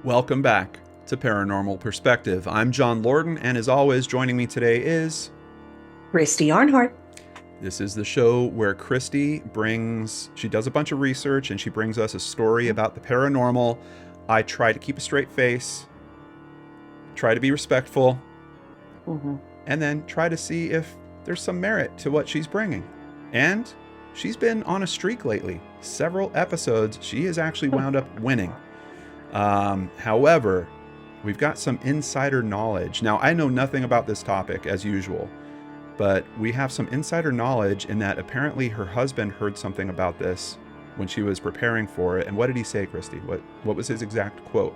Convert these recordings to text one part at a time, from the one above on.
Welcome back to Paranormal Perspective. I'm John Lordan, and as always, joining me today is Christy Arnhart. This is the show where Christy does a bunch of research and she brings us a story about the paranormal. I try to keep a straight face, try to be respectful, and then try to see if there's some merit to what she's bringing. And she's been on a streak lately. Several episodes, she has actually wound up winning. However, we've got some insider knowledge. Now, I know nothing about this topic as usual, but we have some insider knowledge in that apparently her husband heard something about this when she was preparing for it. And what did he say, Christy? What was his exact quote?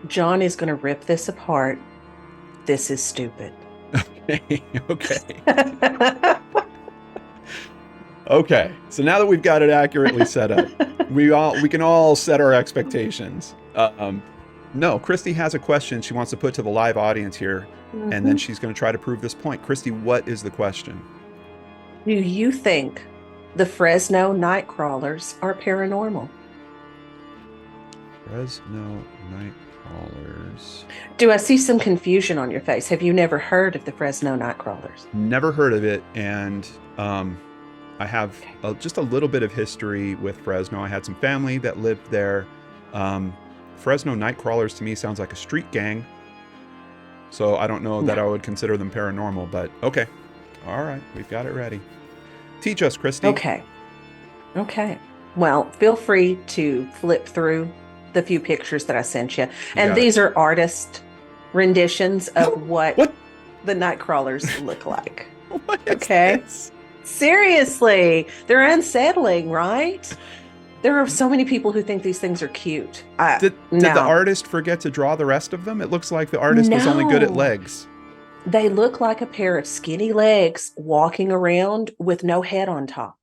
John is going to rip this apart. This is stupid. Okay. Okay. So now that we've got it accurately set up, we can all set our expectations. No, Christy has a question she wants to put to the live audience here, and then she's going to try to prove this point. Christy, what is the question? Do you think the Fresno Nightcrawlers are paranormal? Fresno Nightcrawlers. Do I see some confusion on your face? Have you never heard of the Fresno Nightcrawlers? Never heard of it, and I have just a little bit of history with Fresno. I had some family that lived there. Fresno Nightcrawlers to me sounds like a street gang. So I don't know that I would consider them paranormal, but okay. All right, we've got it ready. Teach us, Christy. Okay. Well, feel free to flip through the few pictures that I sent you. And these are artist renditions of what the Nightcrawlers look like. What is this? Seriously, they're unsettling, right? There are so many people who think these things are cute. Did the artist forget to draw the rest of them? It looks like the artist was only good at legs. They look like a pair of skinny legs walking around with no head on top.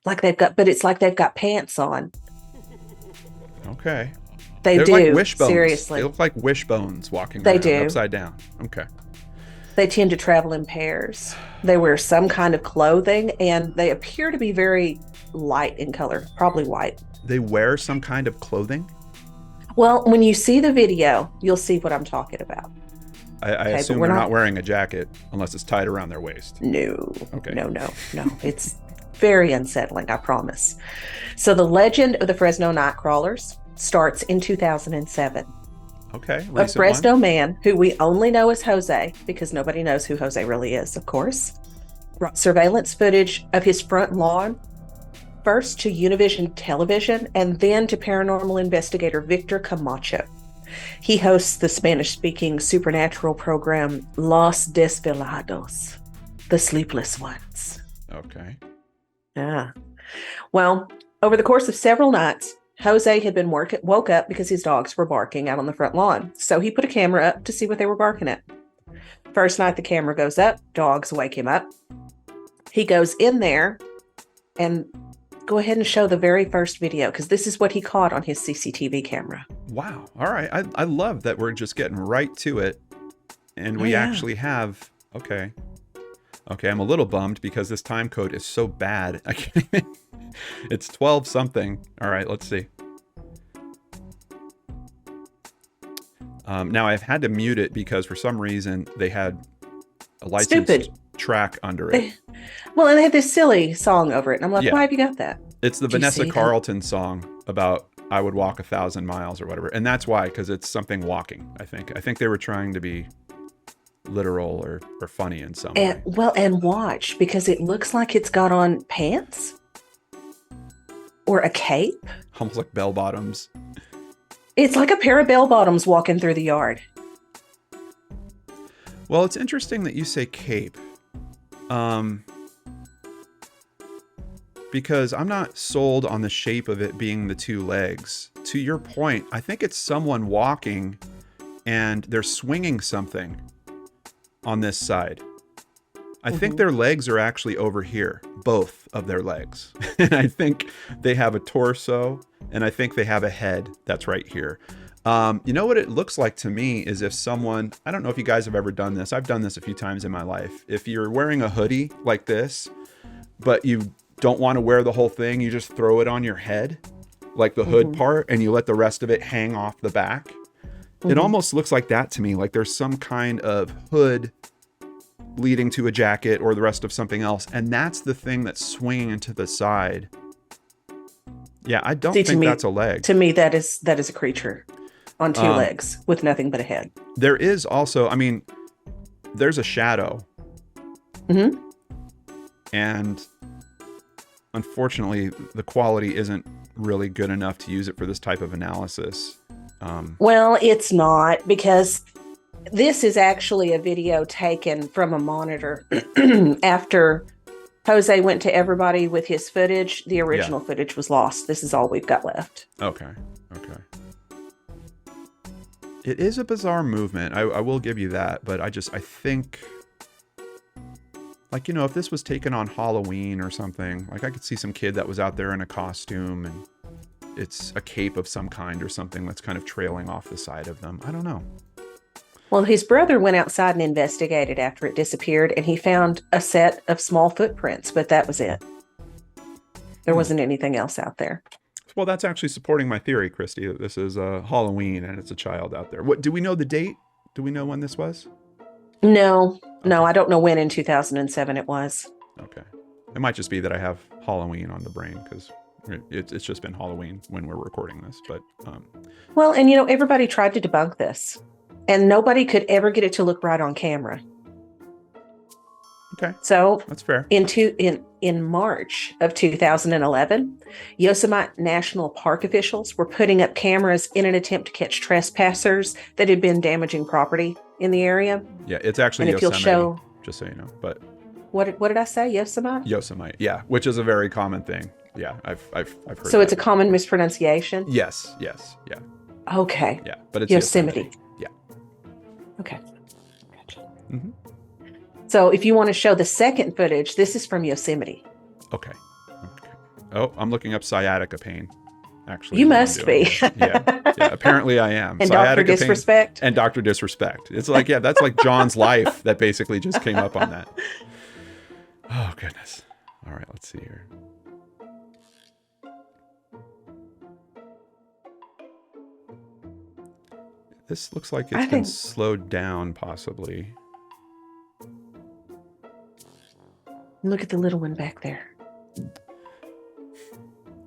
But it's like they've got pants on. Okay. They're do. Like wishbones. Seriously. They look like wishbones walking around upside down. Okay. They tend to travel in pairs. They wear some kind of clothing, and they appear to be very light in color, probably white. They wear some kind of clothing? Well, when you see the video, you'll see what I'm talking about. I assume they're not wearing a jacket unless it's tied around their waist. No. Okay. No. It's very unsettling, I promise. So the legend of the Fresno Nightcrawlers starts in 2007. Okay. A Fresno man who we only know as Jose, because nobody knows who Jose really is, of course, brought surveillance footage of his front lawn first to Univision Television and then to paranormal investigator Victor Camacho. He hosts the Spanish-speaking supernatural program Los Desvelados, the Sleepless Ones. Okay. Yeah. Well, over the course of several nights, Jose had been woke up because his dogs were barking out on the front lawn. So he put a camera up to see what they were barking at. First night the camera goes up, dogs wake him up. He goes in there and go ahead and show the very first video, because this is what he caught on his CCTV camera. Wow. All right. I love that we're just getting right to it. And we actually have... Okay, I'm a little bummed because this time code is so bad. I can't even... It's 12 something. All right, let's see. Now I've had to mute it because for some reason they had a licensed track under it. Well, and they had this silly song over it. And I'm like, why have you got that? It's the Vanessa Carlton song about I would walk 1,000 miles or whatever. And that's why, because it's something walking, I think. I think they were trying to be literal or funny in some way. Well, and watch, because it looks like it's got on pants. Or a cape. Almost like bell bottoms. It's like a pair of bell bottoms walking through the yard. Well, it's interesting that you say cape. Because I'm not sold on the shape of it being the two legs. To your point, I think it's someone walking and they're swinging something on this side. I think their legs are actually over here, both of their legs. And I think they have a torso, and I think they have a head that's right here. You know what it looks like to me is if someone, I don't know if you guys have ever done this. I've done this a few times in my life. If you're wearing a hoodie like this, but you don't want to wear the whole thing, you just throw it on your head. like the hood part, and you let the rest of it hang off the back. It almost looks like that to me, like there's some kind of hood leading to a jacket or the rest of something else, and that's the thing that's swinging to the side. Yeah, I don't think that's a leg. To me, that is a creature on two legs with nothing but a head. There is also, I mean, there's a shadow. And unfortunately, the quality isn't really good enough to use it for this type of analysis. Well, it's not, because this is actually a video taken from a monitor after Jose went to everybody with his footage. The original footage was lost. This is all we've got left. Okay. It is a bizarre movement. I will give you that, but I think, like, you know, if this was taken on Halloween or something, like I could see some kid that was out there in a costume and it's a cape of some kind or something that's kind of trailing off the side of them. I don't know. Well, his brother went outside and investigated after it disappeared, and he found a set of small footprints, but that was it. There wasn't anything else out there. Well, that's actually supporting my theory, Christy, that this is Halloween and it's a child out there. What, do we know the date? Do we know when this was? No, I don't know when in 2007 it was. Okay. It might just be that I have Halloween on the brain because it's just been Halloween when we're recording this. But well, and you know, everybody tried to debunk this, and nobody could ever get it to look right on camera. Okay. So that's fair. In March of 2011, Yosemite National Park officials were putting up cameras in an attempt to catch trespassers that had been damaging property in the area. Yeah, it's actually and Yosemite, if you'll show, just so you know. But what did I say? Yosemite? Yosemite, yeah, which is a very common thing. Yeah, I've heard. So it's a common mispronunciation? Yes, yeah. Okay. Yeah, but it's Yosemite. Yeah. Okay. Gotcha. So if you want to show the second footage, this is from Yosemite. Okay. Oh, I'm looking up sciatica pain. Actually, you must be. Yeah. Apparently, I am. And Dr. Disrespect. And Dr. Disrespect. It's like, yeah, that's like John's life that basically just came up on that. Oh goodness. All right, let's see here. This looks like it's been slowed down, possibly. Look at the little one back there.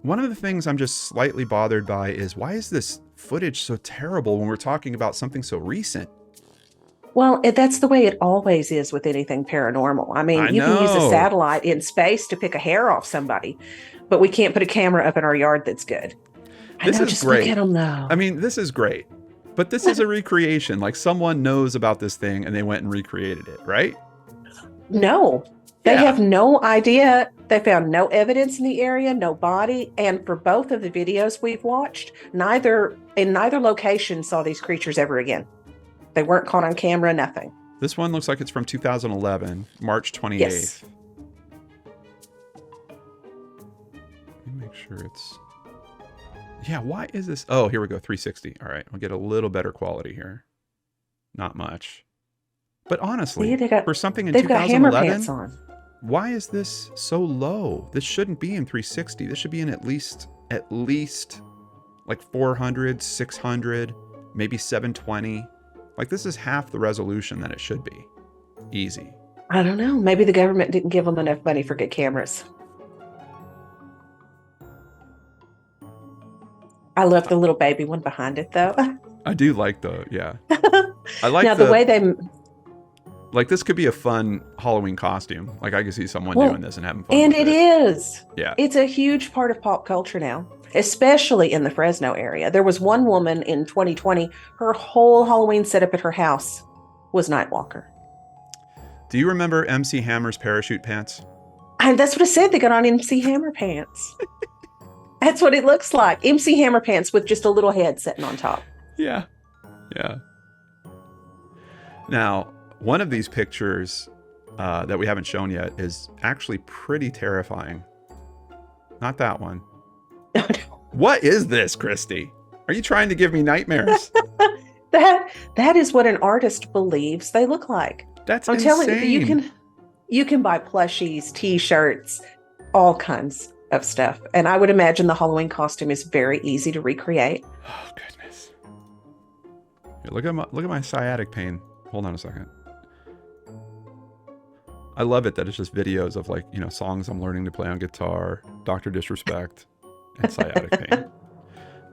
One of the things I'm just slightly bothered by is, why is this footage so terrible when we're talking about something so recent? Well, that's the way it always is with anything paranormal. I mean, you can use a satellite in space to pick a hair off somebody, but we can't put a camera up in our yard that's good. This is great. Look at them, though. I mean, this is great. But this is a recreation. Like, someone knows about this thing and they went and recreated it, right? No. They have no idea. They found no evidence in the area, no body. And for both of the videos we've watched, neither location saw these creatures ever again. They weren't caught on camera, nothing. This one looks like it's from 2011, March 28th. Yes. Let me make sure it's... Yeah, why is this? Oh, here we go, 360. All right, we'll get a little better quality here. Not much. But honestly, for something in 2011... They've got hammer pants on. Why is this so low? This shouldn't be in 360. This should be in at least like 400, 600, maybe 720. Like, this is half the resolution that it should be. Easy. I don't know. Maybe the government didn't give them enough money for good cameras. I love the little baby one behind it, though. I do like I like now the way they... Like, this could be a fun Halloween costume. Like, I could see someone doing this and having fun. And it is. Yeah. It's a huge part of pop culture now, especially in the Fresno area. There was one woman in 2020, her whole Halloween setup at her house was Nightwalker. Do you remember MC Hammer's parachute pants? And that's what I said. They got on MC Hammer pants. That's what it looks like. MC Hammer pants with just a little head sitting on top. Yeah. Now, one of these pictures that we haven't shown yet is actually pretty terrifying. Not that one. No. What is this, Christy? Are you trying to give me nightmares? That is what an artist believes they look like. I'm insane. telling you, you can buy plushies, t-shirts, all kinds of stuff. And I would imagine the Halloween costume is very easy to recreate. Oh goodness. Here, look at my sciatic pain. Hold on a second. I love it that it's just videos of like, songs I'm learning to play on guitar, Dr. Disrespect, and sciatic pain.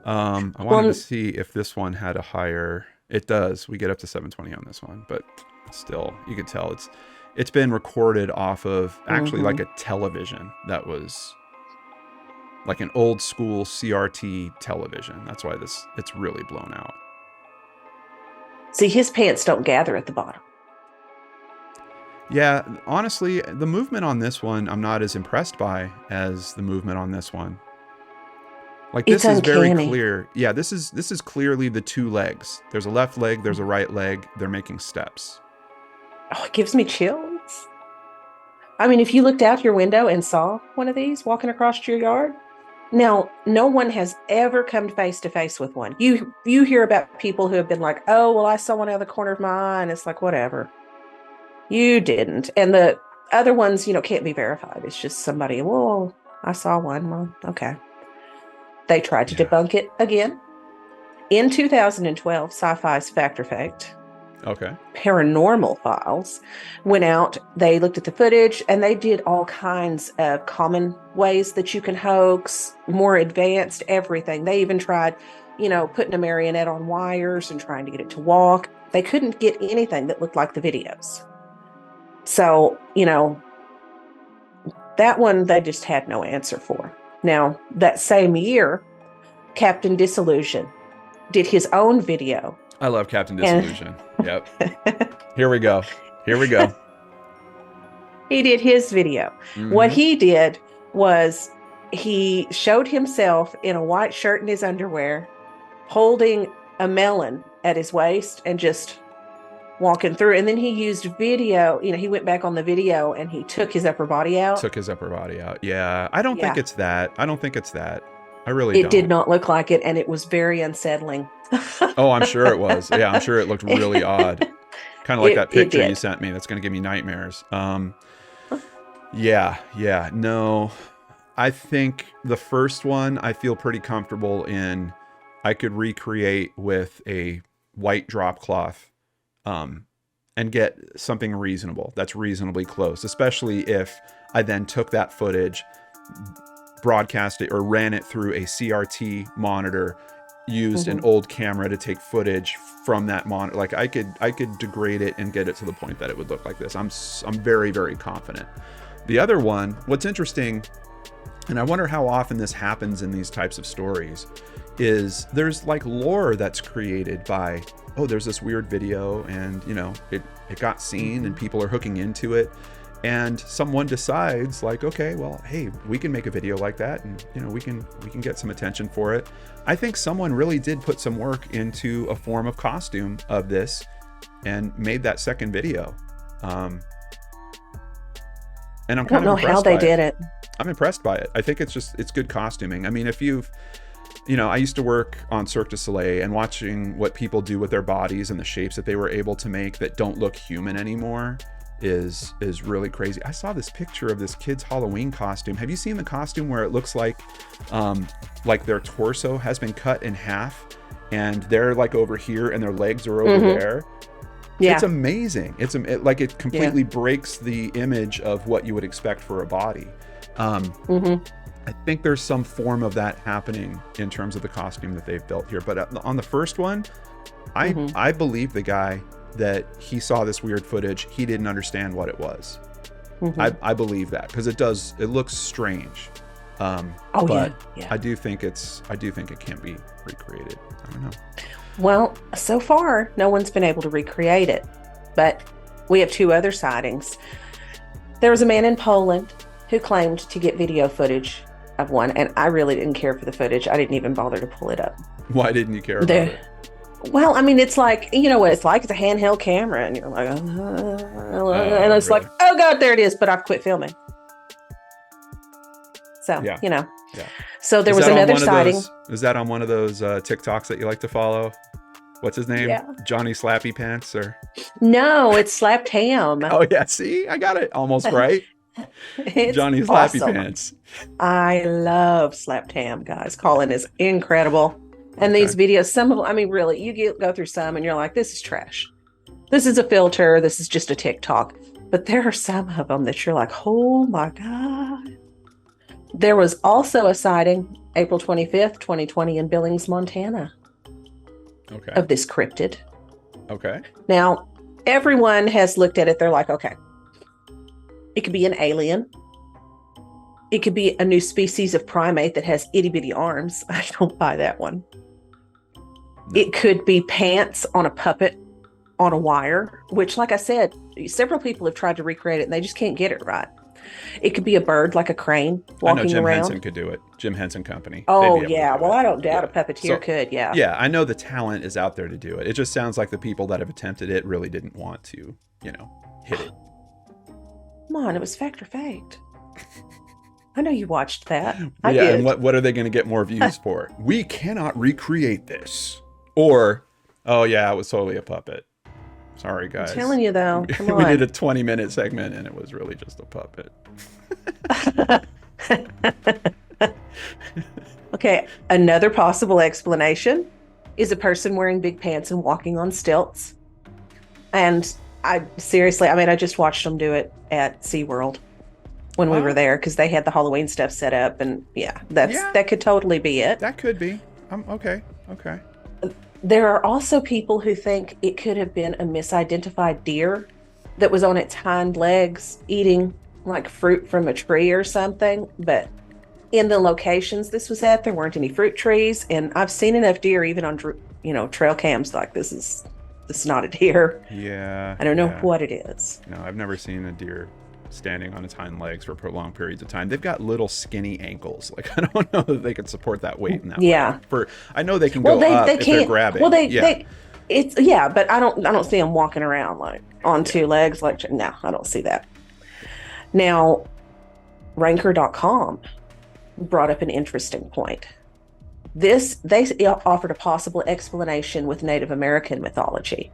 I wanted to see if this one had a higher. It does. We get up to 720 on this one, but still, you can tell it's been recorded off of actually like a television that was like an old school CRT television. That's why it's really blown out. See, his pants don't gather at the bottom. Yeah, honestly, the movement on this one, I'm not as impressed by as the movement on this one. Like this is very clear. Yeah, this is clearly the two legs. There's a left leg, there's a right leg. They're making steps. Oh, it gives me chills. I mean, if you looked out your window and saw one of these walking across your yard, now no one has ever come face to face with one. You hear about people who have been like, "Oh, well, I saw one out of the corner of my eye," and it's like, whatever. You didn't. And the other ones, can't be verified. It's just somebody, well, I saw one. Well, okay. They tried to debunk it again. In 2012, Sci-Fi's Fact or Fake, Paranormal Files, went out. They looked at the footage, and they did all kinds of common ways that you can hoax, more advanced everything. They even tried, putting a marionette on wires and trying to get it to walk. They couldn't get anything that looked like the videos. So, that one they just had no answer for. Now, that same year, Captain Disillusion did his own video. I love Captain Disillusion. Yep. Here we go. He did his video. Mm-hmm. What he did was he showed himself in a white shirt and his underwear, holding a melon at his waist and just walking through. And then he used video. He went back on the video and he took his upper body out. Yeah. I don't think it's that. I really don't. It did not look like it, and it was very unsettling. Oh, I'm sure it was. Yeah, I'm sure it looked really odd. Kind of like that picture you sent me that's going to give me nightmares. Yeah. No, I think the first one I feel pretty comfortable in. I could recreate with a white drop cloth and get something reasonable. That's reasonably close, especially if I then took that footage, broadcast it or ran it through a CRT monitor, used an old camera to take footage from that monitor. Like I could degrade it and get it to the point that it would look like this. I'm very, very confident. The other one, what's interesting, and I wonder how often this happens in these types of stories, is there's like lore that's created by, oh, there's this weird video and it got seen and people are hooking into it. And someone decides like, okay, well, hey, we can make a video like that and we can get some attention for it. I think someone really did put some work into a form of costume of this and made that second video. And I don't know how they did it. I'm impressed by it. I think it's good costuming. I mean, if I used to work on Cirque du Soleil, and watching what people do with their bodies and the shapes that they were able to make that don't look human anymore is really crazy. I saw this picture of this kid's Halloween costume. Have you seen the costume where it looks like their torso has been cut in half and they're like over here and their legs are over there? Yeah. It's amazing. It completely breaks the image of what you would expect for a body. I think there's some form of that happening in terms of the costume that they've built here. But on the first one, I believe the guy that he saw this weird footage, he didn't understand what it was. I believe that because it looks strange. But I do think it can be recreated. I don't know. Well, so far, no one's been able to recreate it, but we have two other sightings. There was a man in Poland who claimed to get video footage of one, and I really didn't care for the footage. I didn't even bother to pull it up. Why didn't you care about it? Well, I mean, it's like, what it's like. It's a handheld camera, and you're like, and it's like, oh God, there it is, but I've quit filming. So, Yeah. So there was another sighting. Is that on one of those TikToks that you like to follow? What's his name? Yeah. Johnny Slappy Pants or? No, it's Slapped Ham. Oh yeah, see, I got it almost right. It's Johnny Slappy awesome. Pants. I love slapped ham, guys. Colin is incredible. And Okay. these videos, some of them, I mean, really, go through some and you're like, this is trash. This is a filter. This is just a TikTok. But there are some of them that you're like, oh my God. There was also a sighting April 25th, 2020 in Billings, Montana Okay. of this cryptid. Okay. Now, everyone has looked at it. They're like, okay, it could be an alien. It could be a new species of primate that has itty bitty arms. I don't buy that one. No. It could be pants on a puppet on a wire, which, like I said, several people have tried to recreate it and they just can't get it right. It could be a bird like a crane I know walking Jim around. Henson could do it. Jim Henson Company. Oh, They'd be able to yeah. do Well, it. I don't doubt Yeah. a puppeteer So- could. Yeah. Yeah, I know the talent is out there to do it. It just sounds like the people that have attempted it really didn't want to, hit it. Come on. It was Fact or Faked. I know you watched that. I Yeah, did. and what are they going to get more views for? We cannot recreate this. Or, oh yeah, it was totally a puppet. Sorry, guys. I'm telling you, though. Come We on. did a 20-minute segment and it was really just a puppet. Okay, another possible explanation is a person wearing big pants and walking on stilts. And I just watched them do it at SeaWorld when we were there because they had the Halloween stuff set up. And that could totally be it. That could be. Okay. There are also people who think it could have been a misidentified deer that was on its hind legs eating like fruit from a tree or something. But in the locations this was at, there weren't any fruit trees. And I've seen enough deer even on, trail cams like this is not a deer. Yeah. I don't know what it is. No, I've never seen a deer standing on its hind legs for prolonged periods of time. They've got little skinny ankles. Like, I don't know that they could support that weight in that way. I know they can go up if they're grabbing. Well, but I don't see them walking around like on two legs. Like, no, I don't see that. Now, Ranker.com brought up an interesting point. They offered a possible explanation with Native American mythology.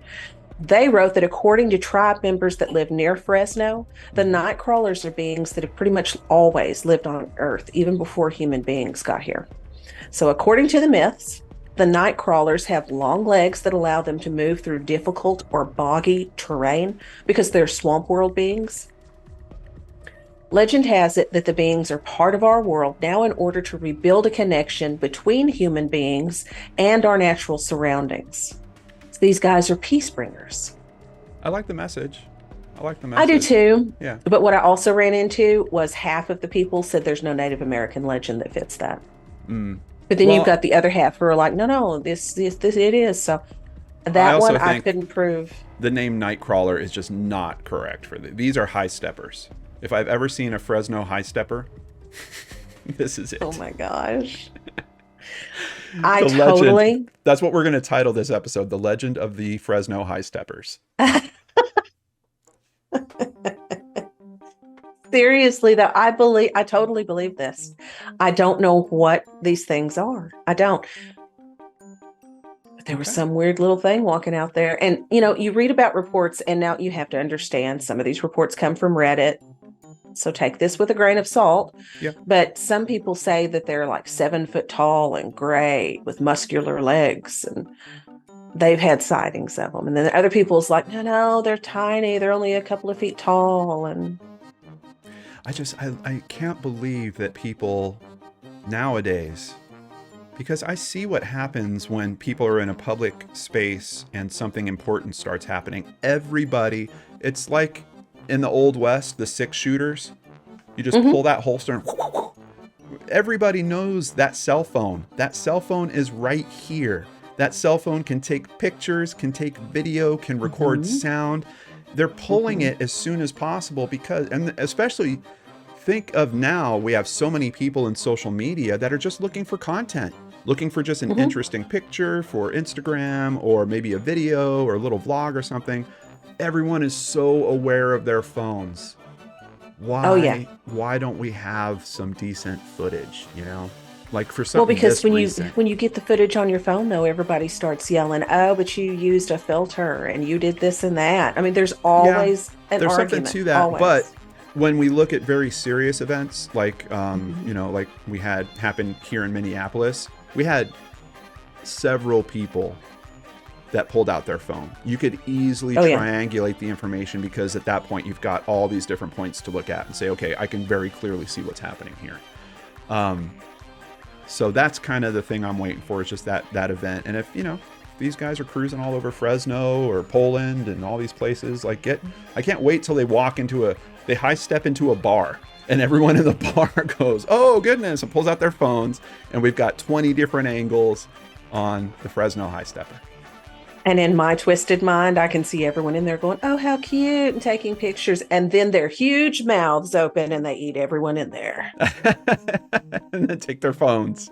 They wrote that according to tribe members that live near Fresno, the Nightcrawlers are beings that have pretty much always lived on Earth, even before human beings got here. So according to the myths, the Nightcrawlers have long legs that allow them to move through difficult or boggy terrain because they're swamp world beings. Legend has it that the beings are part of our world now in order to rebuild a connection between human beings and our natural surroundings. These guys are peace bringers. I like the message. I do too. Yeah. But what I also ran into was half of the people said there's no Native American legend that fits that. But then you've got the other half who are like, no, this it is. So that one I couldn't prove. The name Nightcrawler is just not correct for these are high steppers. If I've ever seen a Fresno high stepper, this is it. Oh my gosh. That's what we're going to title this episode, The Legend of the Fresno High Steppers. Seriously, though, I totally believe this. I don't know what these things are. I don't. But there was some weird little thing walking out there. And, you read about reports, and now you have to understand some of these reports come from Reddit. So take this with a grain of salt. Yeah. But some people say that they're like 7 foot tall and gray with muscular legs, and they've had sightings of them. And then other people's like, no, they're tiny. They're only a couple of feet tall. And I can't believe that people nowadays, because I see what happens when people are in a public space and something important starts happening. Everybody, it's like in the Old West, the 6-shooters, you just pull that holster and everybody knows that cell phone. That cell phone is right here. That cell phone can take pictures, can take video, can record sound. They're pulling it as soon as possible because, and especially think of now, we have so many people in social media that are just looking for content, looking for just an interesting picture for Instagram or maybe a video or a little vlog or something. Everyone is so aware of their phones. Why? Why don't we have some decent footage? Like for something. Well, because recent. when you get the footage on your phone, though, everybody starts yelling, "Oh, but you used a filter and you did this and that." I mean, there's always an there's argument. something to that, always. but when we look at very serious events, like, like we had happen here in Minneapolis, we had several people that pulled out their phone. You could easily triangulate the information, because at that point you've got all these different points to look at and say, okay, I can very clearly see what's happening here. So that's kind of the thing I'm waiting for, is just that event. And if, these guys are cruising all over Fresno or Poland and all these places, I can't wait till they they high step into a bar and everyone in the bar goes, oh goodness, and pulls out their phones, and we've got 20 different angles on the Fresno high stepper. And in my twisted mind, I can see everyone in there going, oh, how cute, and taking pictures. And then their huge mouths open and they eat everyone in there. And then take their phones.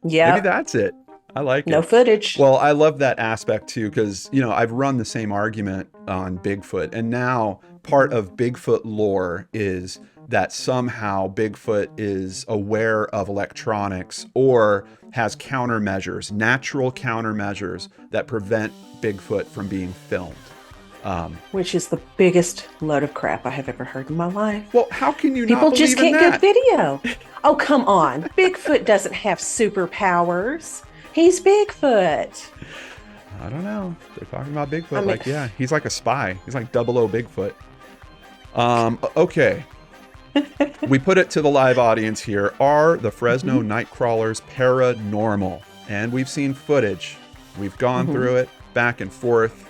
Yeah. Maybe that's it. I like it. No footage. Well, I love that aspect too, because, I've run the same argument on Bigfoot. And now part of Bigfoot lore is that somehow Bigfoot is aware of electronics or has countermeasures, natural countermeasures that prevent Bigfoot from being filmed. Which is the biggest load of crap I have ever heard in my life. Well, how can you People not believe just can't in that? get video. Oh, come on. Bigfoot doesn't have superpowers. He's Bigfoot. I don't know. They're talking about Bigfoot. He's like a spy. He's like 00 Bigfoot. Okay. We put it to the live audience here. Are the Fresno Nightcrawlers paranormal? And we've seen footage. We've gone through it back and forth.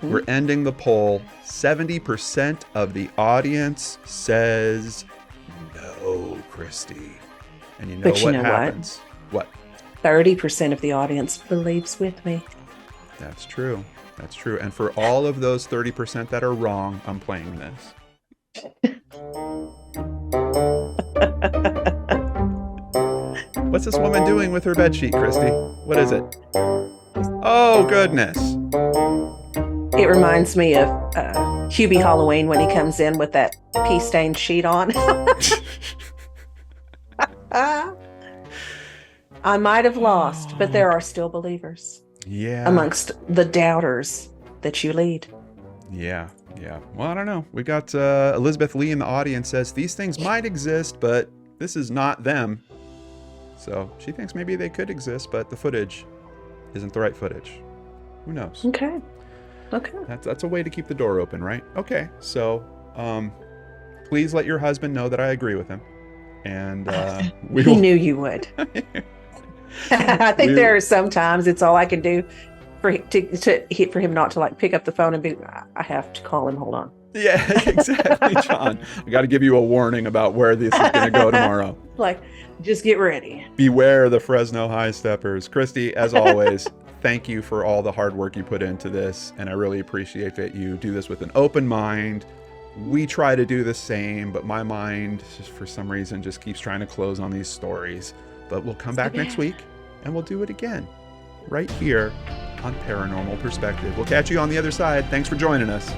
We're ending the poll. 70% of the audience says no, Christy. And you know what happens? What? 30% of the audience believes with me. That's true. That's true. And for all of those 30% that are wrong, I'm playing this. What's this woman doing with her bedsheet, Christy? What is it? Oh, goodness. It reminds me of Hubie Halloween when he comes in with that pea-stained sheet on. I might have lost, but there are still believers. Yeah. Amongst the doubters that you lead. Yeah. Well, I don't know. We got Elizabeth Lee in the audience says these things might exist, but this is not them. So she thinks maybe they could exist, but the footage isn't the right footage. Who knows? Okay. That's a way to keep the door open, right? Okay. So please let your husband know that I agree with him. And he knew you would. I think there are sometimes it's all I can do for him not to pick up the phone and be, I have to call him. Hold on. Yeah, exactly, John. I got to give you a warning about where this is going to go tomorrow. Just get ready. Beware the Fresno high steppers. Christy, as always, thank you for all the hard work you put into this. And I really appreciate that you do this with an open mind. We try to do the same, but my mind, just for some reason, just keeps trying to close on these stories. But we'll come back next week and we'll do it again right here on Paranormal Perspective. We'll catch you on the other side. Thanks for joining us.